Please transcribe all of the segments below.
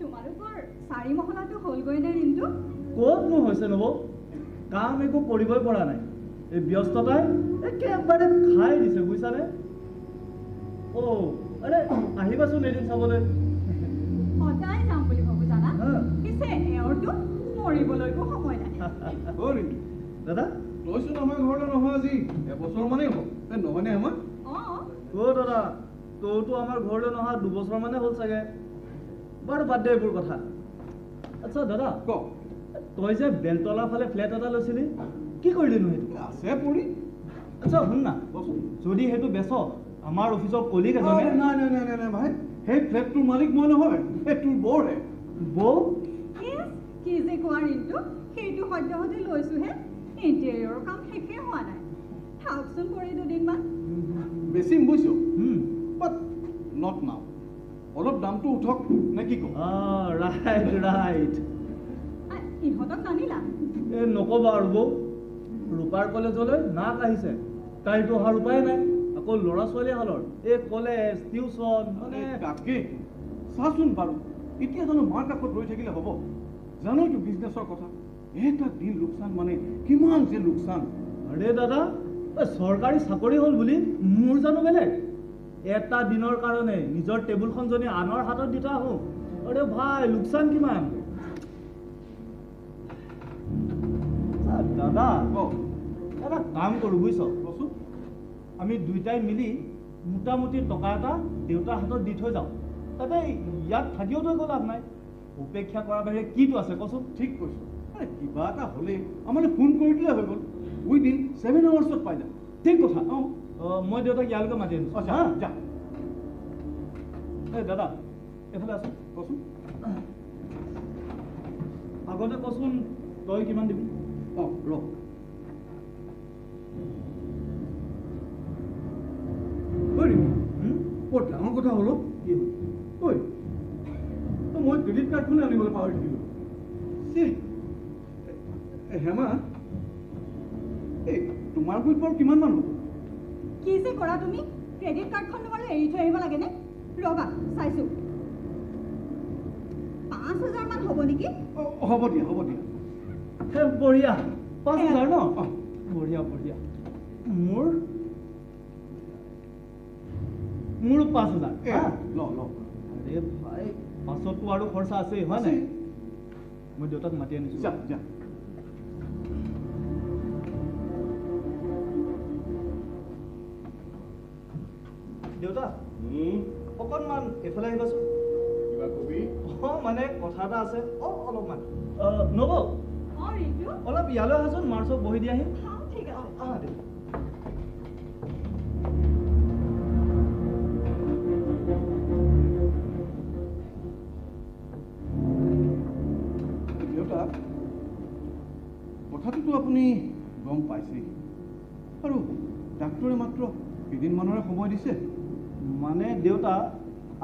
তোমালোকৰ 4 মহলাটো হ'লগৈ নে ৰিন্তু? ক'তনো হৈছে নব? কাম একো কৰিবই পৰা নাই। এই ব্যস্ততাই একেবাৰে খাই দিছে বুজিছানে? আৰে আহিবাচোন এদিন চাবলৈ। সদায় যাম বুলি ভাবো জানা, পিছে এওঁৰটো মৰিবলৈকো সময় নাই। দাদা তইচোন আমাৰ ঘৰলৈ নহয় আজি এবছৰ মানেই হ'ল, নহয়নে আমাৰ? দাদা তইতো আমাৰ ঘৰলৈ নহা 2 বছৰ মানে হ'ল চাগে। বাৰু বাদ দে এইবোৰ কথা। আচ্ছা দাদা ক, তই যে বেলতলাৰ ফালে ফ্লেট এটা লৈছিলি, কি কৰিলিনো সেইটো? আছে পৰি। আচ্ছা শুন না, যদি সেইটো বেচ, আমাৰ অফিচৰ কলিগ এজনে। নাই ভাই, সেই ফ্লেটটোৰ মালিক মই নহয়, এই তোৰ বৌহে। বৌ? কি যে কোৱা ৰিন্তু, সেইটো সদ্যহতে লৈছোহে, ইণ্টেৰিয়ৰৰ কাম শেষে হোৱা নাই। থাকচোন কৰি 2 দিনমান। বেছি বুজিছ, বাট নট নাও। অলপ দামটো উঠক নে কি কওঁ? ৰাইট। ইহঁতক নানিলা? নক'বা আৰু বৌ, ৰূপাৰ কলেজলৈ নাক আহিছে, তাইতো অহাৰ উপায় নাই। আকৌ ল'ৰা ছোৱালীহালৰ এই কলেজ টিউচন মানে তাকে চাচোন বাৰু, এতিয়া জানো মাৰ কাষত ৰৈ থাকিলে হ'ব? জানোতো বিজনেছৰ কথা, এটা দিন লোকচান মানে কিমান যে লোকচান। আৰে দাদা, চৰকাৰী চাকৰি হ'ল বুলি মোৰ জানো বেলেগ? এটা দিনৰ কাৰণে নিজৰ টেবুলখন যদি আনৰ হাতত দি থৈ আহোঁ, আৰে ভাই লোকচান কিমান? দাদা এটা কাম কৰোঁ বুজিছ, কচোন। আমি দুইটাই মিলি মোটামুটি টকা এটা দেউতাৰ হাতত দি থৈ যাওঁ। তাতে ইয়াত থাকিওতো একো লাভ নাই, উপেক্ষা কৰাৰ বাহিৰে কিটো আছে কচোন? ঠিক কৈছ, আৰে কিবা এটা হ'লে আমালৈ ফোন কৰি দিলে হৈ গ'ল, উইদিন 7 আৱাৰ্ছত পাই যাম। ঠিক কথা। মই দেউতাক ইয়ালৈকে মাতি আনিছোঁ। আচ্ছা যা। দাদা এইফালে আছোন, কচোন। আগতে কচোন তই কিমান দিবি? ৰ বৰ ডাঙৰ কথা হ'ল। কি হ'ল? মই ক্ৰেডিট কাৰ্ডখনে আনিবলৈ পাহৰি থাকিলোঁ। হেমা, এই তোমাৰ গুৰিত বাৰু কিমান মান হ'ব? কি যে কৰা তুমি? ক্ৰেডিট কাৰ্ডখন তোমালৈ এৰি থৈ আহিব লাগেনে? ৰ'বা চাইছোঁ, 5,000 মান হ'ব নেকি? হ'ব দিয়া। বঢ়িয়া, 5,000 ন? বঢ়িয়া। মোৰ 5,000। ল আৰে ভাই, পাছততো আৰু খৰচা আছেই হয় নাই? মই দেউতাক মাতি আনিছোঁ। যা। দেউতা অকণমান এইফালে আহিবাচোন। কিবা কবি? মানে কথা এটা আছে। অলপমান নব, ৰিন্তু অলপ ইয়ালৈ আহাচোন, মাৰ চব বহি দি আহিম। ঠিক আছে। দেউতা, কথাটোতো আপুনি গম পাইছেই, আৰু ডাক্তৰে মাত্ৰ কেইদিনমানৰে সময় দিছে। মানে দেউতা,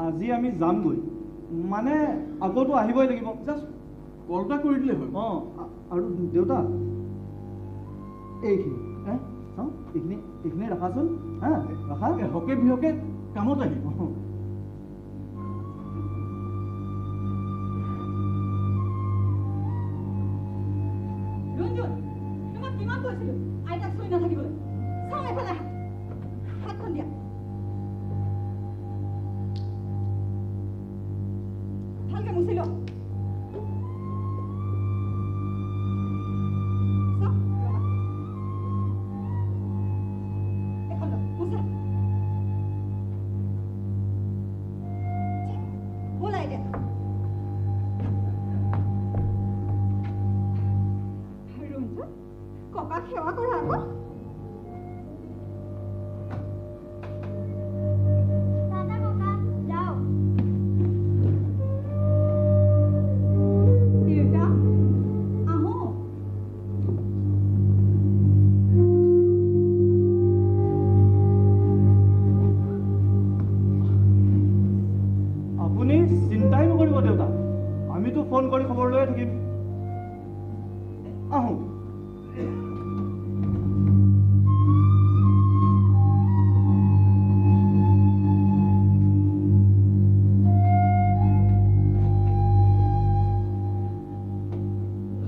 আজি আমি যামগৈ, মানে আকৌতো আহিবই লাগিব। জাষ্ট কল এটা কৰি দিলে হয়। আৰু দেউতা এইখিনি চাওঁ, এইখিনি ৰাখাচোন। ৰাখা, হকে বিহকে কামত আহিব। ৰঞ্জন, তোমাক কিমান কৈছিলোঁ আইতাক চুই নাথাকিবলৈ? চাওঁ এফালে হাতখন দিয়া। ভালকে মুচি লোৱা। ককাক সেৱা কৰা আকৌ। দেউতা আহো। আপুনি চিন্তাই নকৰিব দেউতা, আমিতো ফোন কৰি খবৰ লৈয়ে থাকিম। আহোঁ।